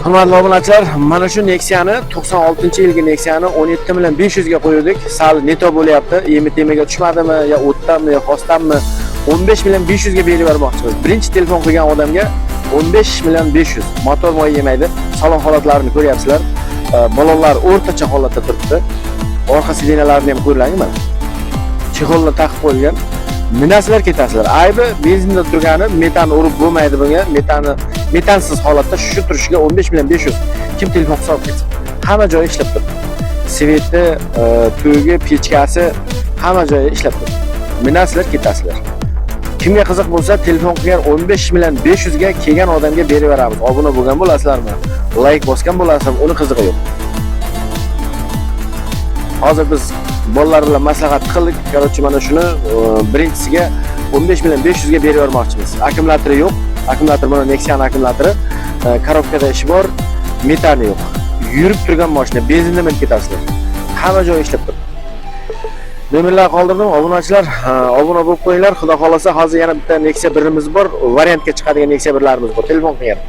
Hurmatli obunachilar, mana shu Nexia'ni 96-yilgi Nexia'ni 17.500 ga qo'ydik. Sal neto bo'lyapti. Yemi-temiga tushmadimi, yo o'tdanmi, yo xosdanmi? 15.500 ga berib bermoqchimiz. Birinchi telefon qilgan odamga 15.500. Motor moy yemaydi. Salon holatlarini ko'ryapsizlar. Balonlar o'rtacha holatda turibdi. Orqa sidinalarni ham ko'rlang mana. Chexolni taqib qo'ygan. Minasizlar ketasizlar. Aybi benzinda turgani metan urib bo'lmaydi bunga. Metansiz holatda shu turishiga 15.500. Kim telefon hisob qilsa, hamma joyi ishlab turibdi. Sveti, tugi, pechkasi hamma joyi ishlab turibdi. Minasizlar ketasizlar. Kimga qiziq bo'lsa, telefon qilgan 15.500 ga kelgan odamga berib beramiz. Obuna bo'lgan bo'lasizlarmi? Like bosgan bo'lasizmi? Uni qizig'i yo'q. Hozir biz bolalar bilan maslahat qildik. Короче, mana shuni birinchisiga 15.500 ga berib bermoqchimiz. Akkumulyatori yo'q. Akkumulyator mana Nexia'ning akkumulyatori. Korobkada ishi bor, metani yo'q. Yurib turgan mashina, benzinda men ketasizlar. Hamma joyi ishlab turibdi. Nomerlar qoldirdim, obunachilar, obuna bo'lib qo'yinglar. Xudo xolasa, hozir yana bitta Nexia birimiz bor, variantga chiqadigan Nexia birlarimiz bor. Telefon qiling.